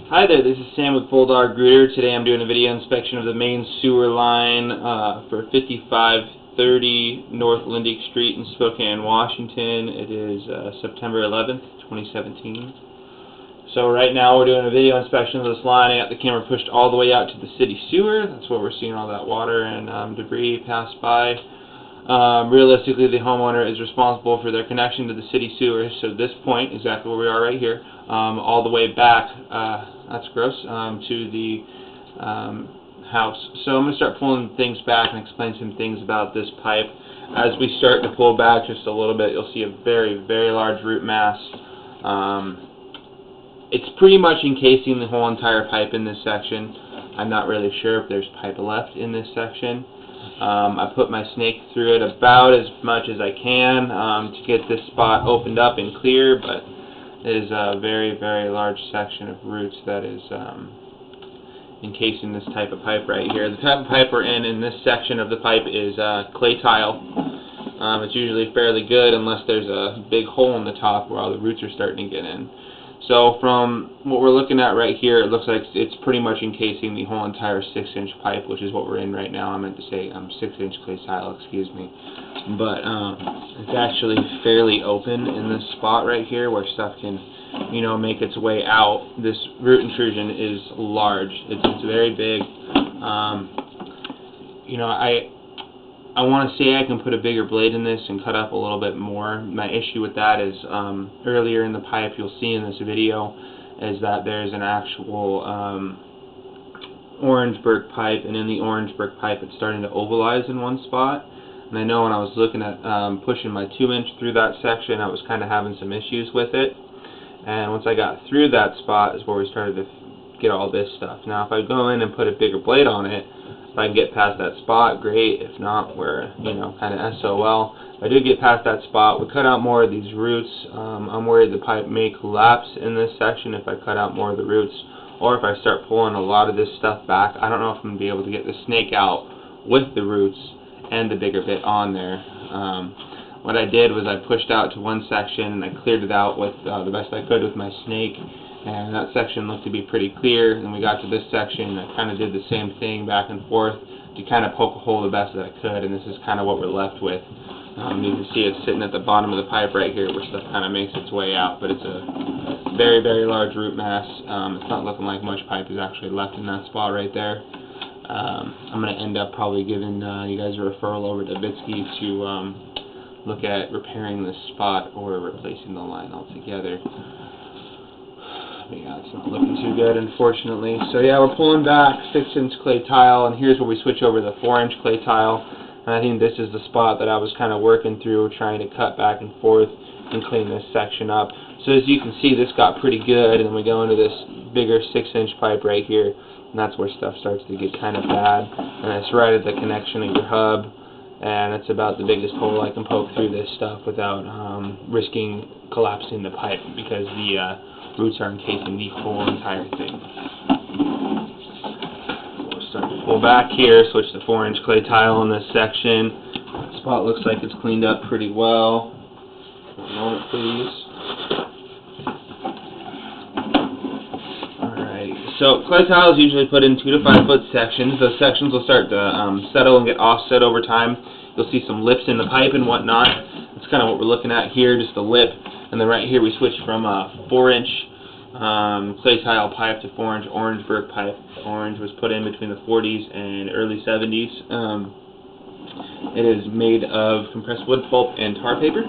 Hi there, this is Sam with Bulldog Rooter. Today I'm doing a video inspection of the main sewer line for 5530 North Lindeke Street in Spokane, Washington. It is September 11th, 2017. So right now we're doing a video inspection of this line. I got the camera pushed all the way out to the city sewer. That's where we're seeing all that water and debris pass by. Realistically, the homeowner is responsible for their connection to the city sewer. So this point, exactly where we are right here, all the way back, that's gross, to the house. So I'm going to start pulling things back and explain some things about this pipe. As we start to pull back just a little bit, you'll see a very, very large root mass. It's pretty much encasing the whole entire pipe in this section. I'm not really sure if there's pipe left in this section. I put my snake through it about as much as I can to get this spot opened up and clear, but it is a very, very large section of roots that is encasing this type of pipe right here. The type of pipe we're in this section of the pipe is clay tile. It's usually fairly good unless there's a big hole in the top where all the roots are starting to get in. So from what we're looking at right here, it looks like it's pretty much encasing the whole entire 6-inch pipe, which is what we're in right now. I meant to say 6-inch clay tile, excuse me. But it's actually fairly open in this spot right here where stuff can, make its way out. This root intrusion is large. It's very big. I want to say I can put a bigger blade in this and cut up a little bit more. My issue with that is earlier in the pipe, you'll see in this video, is that there's an actual Orangeburg pipe, and in the Orangeburg pipe it's starting to ovalize in one spot. And I know when I was looking at pushing my 2-inch through that section, I was kind of having some issues with it. And once I got through that spot is where we started to get all this stuff. Now if I go in and put a bigger blade on it, if I can get past that spot, great. If not, we're, kind of SOL. If I do get past that spot, we cut out more of these roots. I'm worried the pipe may collapse in this section if I cut out more of the roots, or if I start pulling a lot of this stuff back. I don't know if I'm going to be able to get the snake out with the roots and the bigger bit on there. What I did was I pushed out to one section and I cleared it out with the best I could with my snake. And that section looked to be pretty clear. And we got to this section, I kind of did the same thing back and forth to kind of poke a hole the best that I could, and this is kind of what we're left with. You can see it's sitting at the bottom of the pipe right here where stuff kind of makes its way out, but it's a very, very large root mass. It's not looking like much pipe is actually left in that spot right there. I'm going to end up probably giving you guys a referral over to Bitsky to look at repairing this spot or replacing the line altogether. Yeah, it's not looking too good, unfortunately. So yeah, we're pulling back 6-inch clay tile, and here's where we switch over to the 4-inch clay tile. And I think this is the spot that I was kind of working through, trying to cut back and forth and clean this section up. So as you can see, this got pretty good, and then we go into this bigger 6-inch pipe right here, and that's where stuff starts to get kind of bad. And it's right at the connection of your hub, and it's about the biggest hole I can poke through this stuff without risking collapsing the pipe, because the roots are encasing the whole entire thing. We'll start to pull back here, switch to 4-inch clay tile in this section. The spot looks like it's cleaned up pretty well. One moment, please. Alright, so clay tile is usually put in 2 to 5 foot sections. Those sections will start to settle and get offset over time. You'll see some lips in the pipe and whatnot. That's kind of what we're looking at here, just a lip. And then right here we switch from a 4-inch clay tile pipe to 4-inch Orangeburg pipe. Orange was put in between the 40s and early 70s. It is made of compressed wood pulp and tar paper.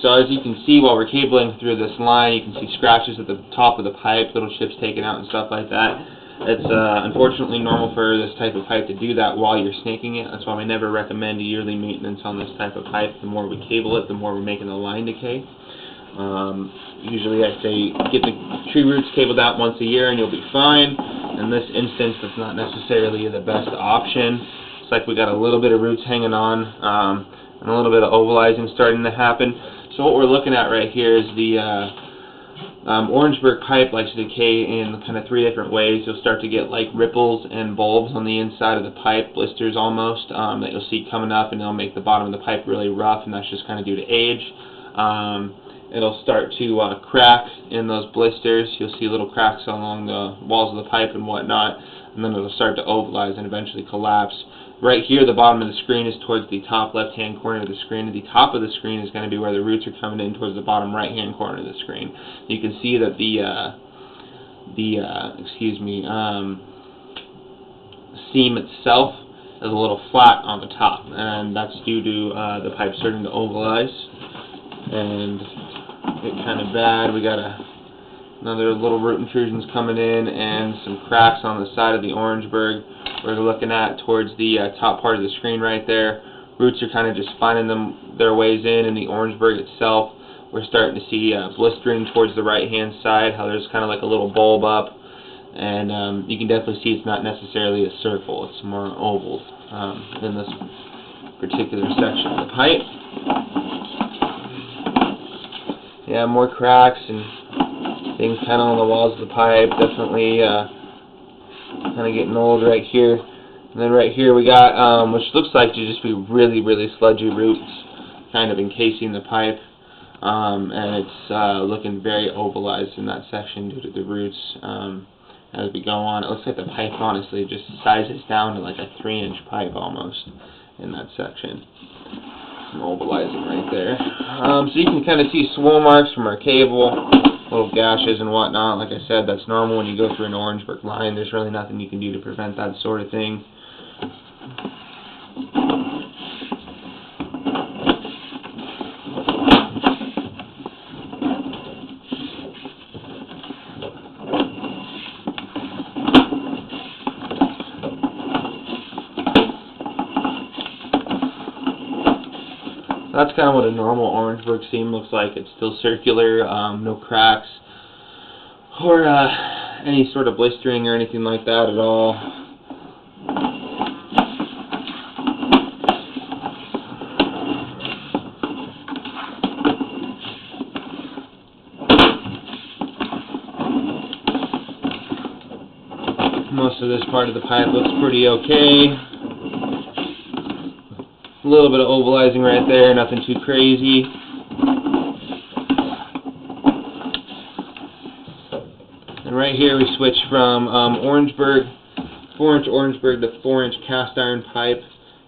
So as you can see, while we're cabling through this line, you can see scratches at the top of the pipe, little chips taken out and stuff like that. It's unfortunately normal for this type of pipe to do that while you're snaking it. That's why we never recommend yearly maintenance on this type of pipe. The more we cable it, the more we're making the line decay. Usually I say get the tree roots cabled out once a year and you'll be fine. In this instance, that's not necessarily the best option. It's like we got a little bit of roots hanging on and a little bit of ovalizing starting to happen. So what we're looking at right here is the Orangeburg pipe likes to decay in kind of 3 different ways. You'll start to get like ripples and bulbs on the inside of the pipe, blisters almost, that you'll see coming up, and they'll make the bottom of the pipe really rough, and that's just kind of due to age. it'll start to crack in those blisters. You'll see little cracks along the walls of the pipe and whatnot, and then it'll start to ovalize and eventually collapse. Right here, the bottom of the screen is towards the top left-hand corner of the screen, and the top of the screen is going to be where the roots are coming in towards the bottom right-hand corner of the screen. You can see that the seam itself is a little flat on the top, and that's due to the pipe starting to ovalize and get kind of bad. We got another little root intrusions coming in and some cracks on the side of the Orangeburg. We're looking at towards the top part of the screen right there. Roots are kind of just finding their ways in the Orangeburg itself. We're starting to see blistering towards the right-hand side, how there's kind of like a little bulb up, and you can definitely see it's not necessarily a circle, it's more oval in this particular section of the pipe. Yeah, more cracks and things kind of on the walls of the pipe, definitely kind of getting old right here. And then right here we got, which looks like to just be really, really sludgy roots kind of encasing the pipe. And it's looking very ovalized in that section due to the roots. As we go on, it looks like the pipe honestly just sizes down to like a 3-inch pipe almost in that section. Some ovalizing right there. So you can kind of see swirl marks from our cable, little gashes and whatnot. Like I said, that's normal when you go through an Orangeburg line. There's really nothing you can do to prevent that sort of thing. That's kind of what a normal Orangeburg seam looks like. It's still circular, no cracks or any sort of blistering or anything like that at all. Most of this part of the pipe looks pretty okay. A little bit of ovalizing right there, nothing too crazy. And right here we switch from Orangeburg, 4-inch Orangeburg to 4-inch cast iron pipe.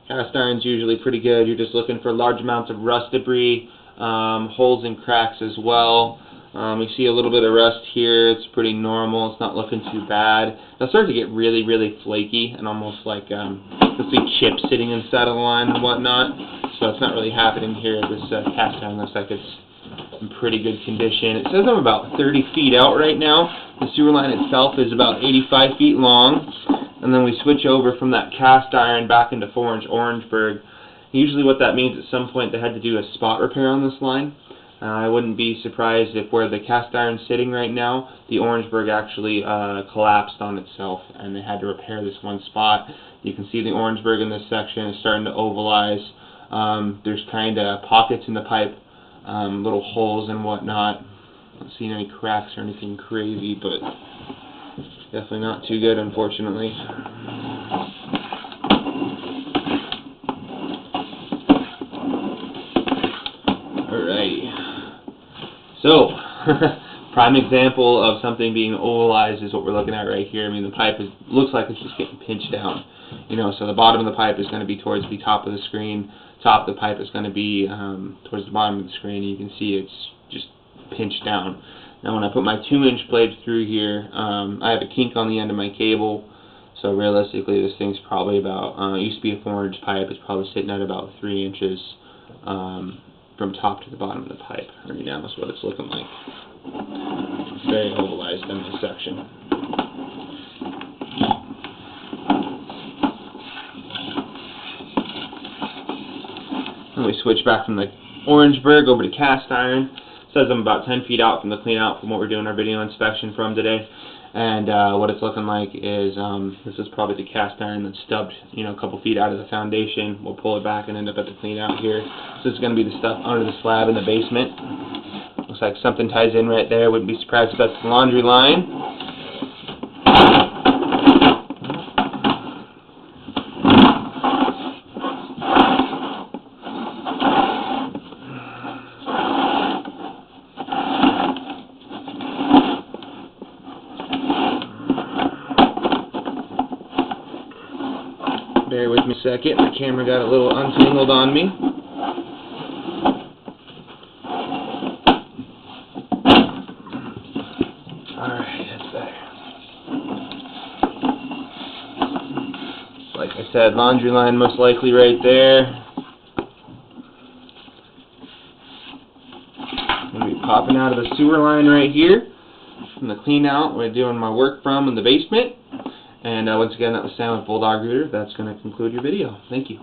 Cast iron's usually pretty good. You're just looking for large amounts of rust debris, holes and cracks as well. We see a little bit of rust here. It's pretty normal. It's not looking too bad. It'll start to get really, really flaky and almost like you'll see chips sitting inside of the line and whatnot. So it's not really happening here. This cast iron looks like it's in pretty good condition. It says I'm about 30 feet out right now. The sewer line itself is about 85 feet long. And then we switch over from that cast iron back into 4-inch Orangeburg. Usually what that means at some point they had to do a spot repair on this line. I wouldn't be surprised if where the cast iron's sitting right now, the Orangeburg actually collapsed on itself and they had to repair this one spot. You can see the Orangeburg in this section is starting to ovalize. There's kind of pockets in the pipe, little holes and whatnot. Not seeing any cracks or anything crazy, but definitely not too good, unfortunately. Alrighty. So, prime example of something being ovalized is what we're looking at right here. I mean, the pipe looks like it's just getting pinched down. You know, so the bottom of the pipe is going to be towards the top of the screen. Top of the pipe is going to be towards the bottom of the screen. You can see it's just pinched down. Now, when I put my 2-inch blade through here, I have a kink on the end of my cable. So realistically, this thing's probably about, it used to be a 4-inch pipe. It's probably sitting at about 3 inches. From top to the bottom of the pipe. Right now is what it's looking like. It's very ovalized in this section. And we switch back from the Orangeburg over to cast iron. It says I'm about 10 feet out from the clean out from what we're doing our video inspection from today. And what it's looking like is this is probably the cast iron that's stubbed, you know, a couple feet out of the foundation. We'll pull it back and end up at the clean out here. So this is going to be the stuff under the slab in the basement. Looks like something ties in right there. Wouldn't be surprised if that's the laundry line. Give me a second, the camera got a little untangled on me. Alright, that's better. Like I said, laundry line most likely right there. Going to be popping out of the sewer line right here from the clean out where I'm doing my work from in the basement. And once again, that was Sam with Bulldog Rooter. That's going to conclude your video. Thank you.